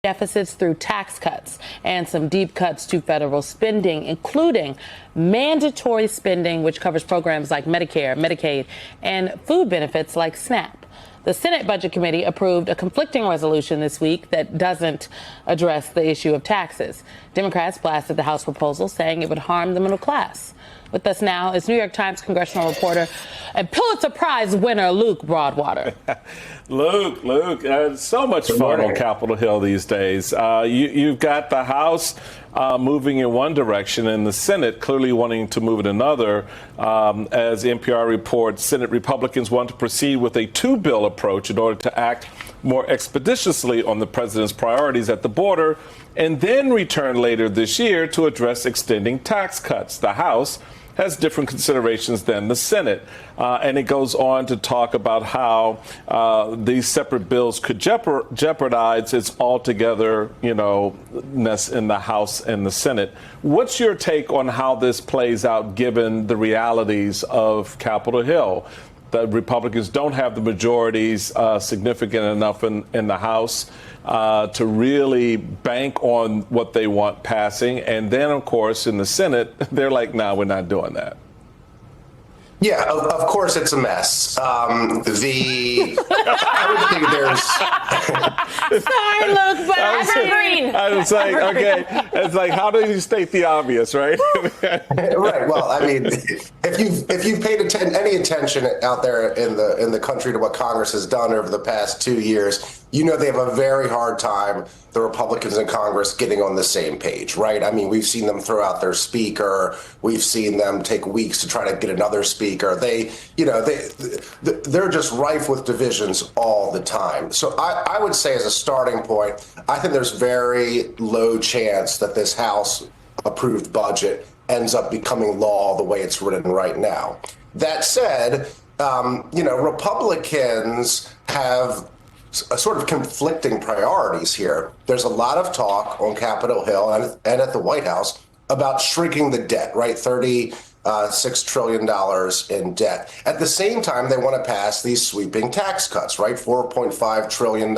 deficits through tax cuts and some deep cuts to federal spending, including mandatory spending, which covers programs like Medicare, Medicaid, and food benefits like SNAP. The Senate Budget Committee approved a conflicting resolution this week that doesn't address the issue of taxes. Democrats blasted the House proposal, saying it would harm the middle class. With us now is New York Times congressional reporter and Pulitzer Prize winner Luke Broadwater. Luke, so much fun on Capitol Hill these days. You've got the House moving in one direction and the Senate clearly wanting to move in another. As NPR reports, Senate Republicans want to proceed with a two-bill approach in order to act more expeditiously on the president's priorities at the border and then return later this year to address extending tax cuts. The House has different considerations than the Senate. And it goes on to talk about how these separate bills could jeopardize its altogether, ness in the House and the Senate. What's your take on how this plays out given the realities of Capitol Hill? The Republicans don't have the majorities significant enough in the House to really bank on what they want passing. And then, of course, in the Senate, they're like, no, we're not doing that. Yeah, of course it's a mess. I would think there's. Sorry, Luke, but evergreen. I was like, okay, it's like, how do you state the obvious, right? Right. Well, I mean, if you've paid any attention out there in the country to what Congress has done over the past 2 years, they have a very hard time, the Republicans in Congress, getting on the same page, right? I mean, we've seen them throw out their speaker. We've seen them take weeks to try to get another speaker. They're just rife with divisions all the time. So I would say as a starting point, I think there's very low chance that this House approved budget ends up becoming law the way it's written right now. That said, Republicans have a sort of conflicting priorities here. There's a lot of talk on Capitol Hill and at the White House about shrinking the debt, right? $36 trillion in debt. At the same time, they want to pass these sweeping tax cuts, right? $4.5 trillion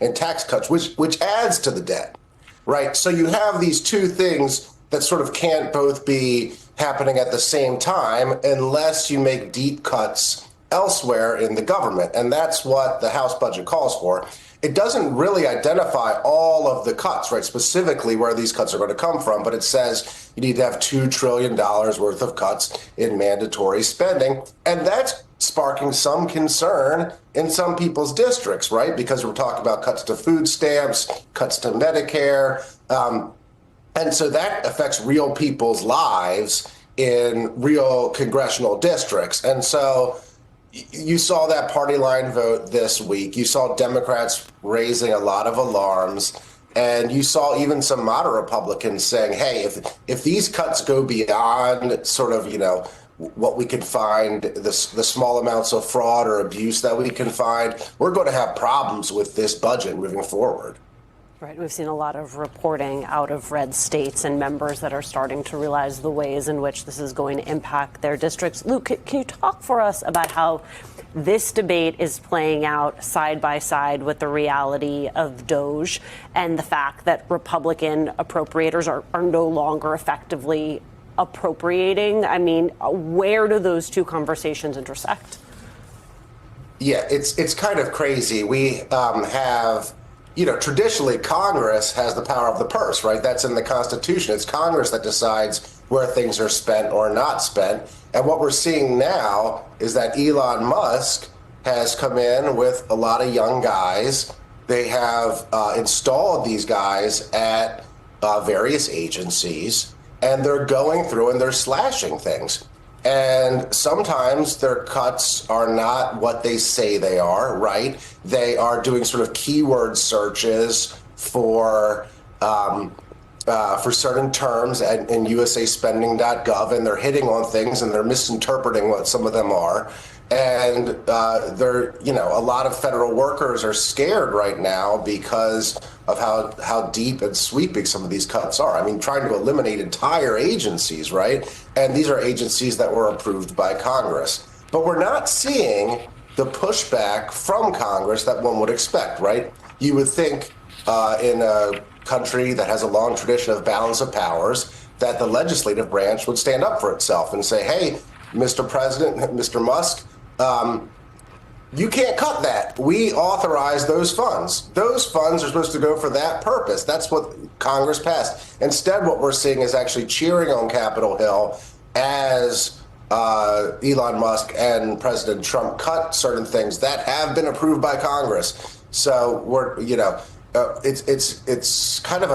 in tax cuts, which adds to the debt, right? So you have these two things that sort of can't both be happening at the same time unless you make deep cuts elsewhere in the government. And that's what the House budget calls for. It doesn't really identify all of the cuts, right, specifically where these cuts are going to come from, but it says you need to have $2 trillion worth of cuts in mandatory spending. And that's sparking some concern in some people's districts, right, because we're talking about cuts to food stamps, cuts to Medicare. And so that affects real people's lives in real congressional districts. And so you saw that party line vote this week. You saw Democrats raising a lot of alarms. And you saw even some moderate Republicans saying, hey, if these cuts go beyond sort of, what we can find, the small amounts of fraud or abuse that we can find, we're going to have problems with this budget moving forward. Right. We've seen a lot of reporting out of red states and members that are starting to realize the ways in which this is going to impact their districts. Luke, can you talk for us about how this debate is playing out side by side with the reality of DOGE and the fact that Republican appropriators are no longer effectively appropriating? I mean, where do those two conversations intersect? Yeah, it's kind of crazy. We have... traditionally, Congress has the power of the purse, right? That's in the Constitution. It's Congress that decides where things are spent or not spent. And what we're seeing now is that Elon Musk has come in with a lot of young guys. They have installed these guys at various agencies, and they're going through and they're slashing things. And sometimes their cuts are not what they say they are, right? They are doing sort of keyword searches for certain terms in usaspending.gov, and they're hitting on things and they're misinterpreting what some of them are. And a lot of federal workers are scared right now because of how deep and sweeping some of these cuts are. I mean, trying to eliminate entire agencies, right? And these are agencies that were approved by Congress. But we're not seeing the pushback from Congress that one would expect, right? You would think in a country that has a long tradition of balance of powers, that the legislative branch would stand up for itself and say, hey, Mr. President, Mr. Musk, you can't cut that. We authorize those funds. Those funds are supposed to go for that purpose. That's what Congress passed. Instead, what we're seeing is actually cheering on Capitol Hill as Elon Musk and President Trump cut certain things that have been approved by Congress. So we're, it's kind of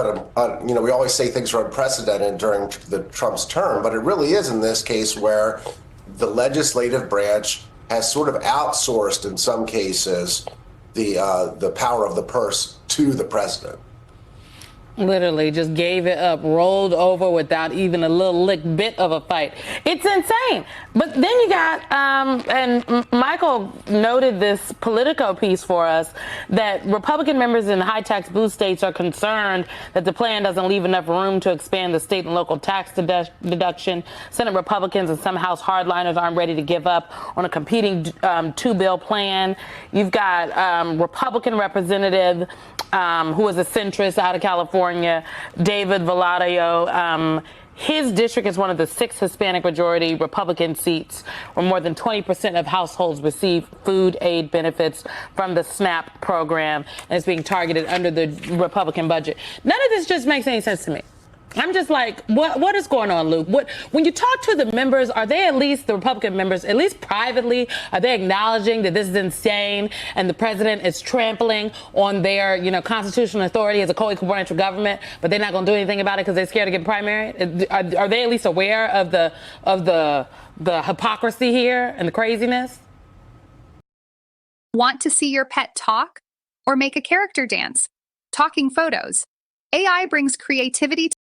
we always say things are unprecedented during the Trump's term, but it really is in this case where the legislative branch has sort of outsourced in some cases the power of the purse to the president. Literally just gave it up, rolled over without even a little lick bit of a fight. It's insane. But then you got, and Michael noted this Politico piece for us, that Republican members in high tax blue states are concerned that the plan doesn't leave enough room to expand the state and local tax deduction. Senate Republicans and some House hardliners aren't ready to give up on a competing two-bill plan. You've got Republican Representative who is a centrist out of California, David Valadao. His district is one of the 6 Hispanic majority Republican seats where more than 20% of households receive food aid benefits from the SNAP program, and it's being targeted under the Republican budget. None of this just makes any sense to me. I'm just like, what is going on, Luke? When you talk to the members, are they, at least the Republican members, at least privately, are they acknowledging that this is insane and the president is trampling on their, constitutional authority as a co-equal branch of government, but they're not going to do anything about it because they're scared to get primary? Are they at least aware of the hypocrisy here and the craziness? Want to see your pet talk or make a character dance? Talking photos. AI brings creativity to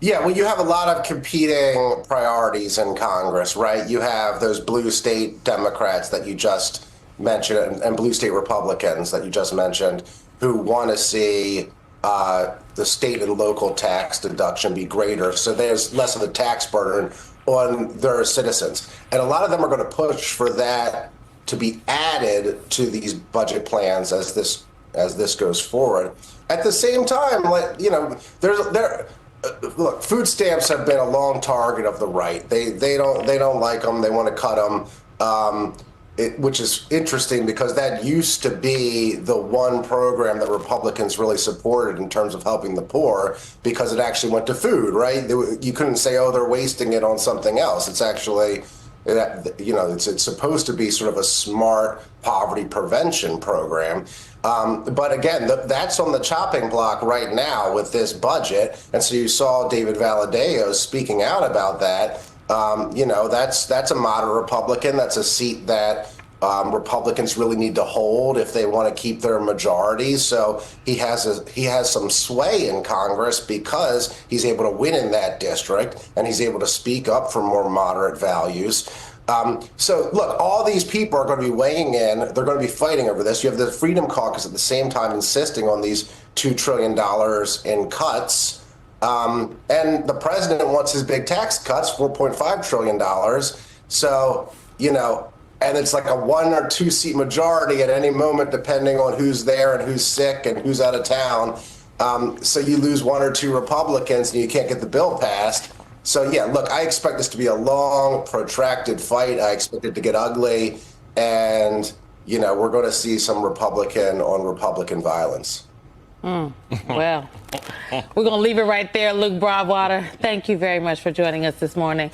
Yeah, well, you have a lot of competing priorities in Congress, right? You have those blue state Democrats that you just mentioned and blue state Republicans that you just mentioned who want to see the state and local tax deduction be greater. So there's less of a tax burden on their citizens. And a lot of them are going to push for that to be added to these budget plans as this goes forward. At the same time, look, food stamps have been a long target of the right. They don't like them. They want to cut them, which is interesting because that used to be the one program that Republicans really supported in terms of helping the poor because it actually went to food, right? You couldn't say, oh, they're wasting it on something else. It's actually, it's supposed to be sort of a smart poverty prevention program. But again, that's on the chopping block right now with this budget. And so you saw David Valadao speaking out about that. That's a moderate Republican. That's a seat that Republicans really need to hold if they want to keep their majority. So he has some sway in Congress because he's able to win in that district and he's able to speak up for more moderate values. So look, all these people are going to be weighing in. They're going to be fighting over this. You have the Freedom Caucus at the same time insisting on these $2 trillion in cuts. And the president wants his big tax cuts, $4.5 trillion. So, and it's like a 1 or 2 seat majority at any moment, depending on who's there and who's sick and who's out of town. So you lose 1 or 2 Republicans and you can't get the bill passed. So, yeah, look, I expect this to be a long, protracted fight. I expect it to get ugly. And, we're going to see some Republican on Republican violence. Well, we're going to leave it right there. Luke Broadwater, thank you very much for joining us this morning.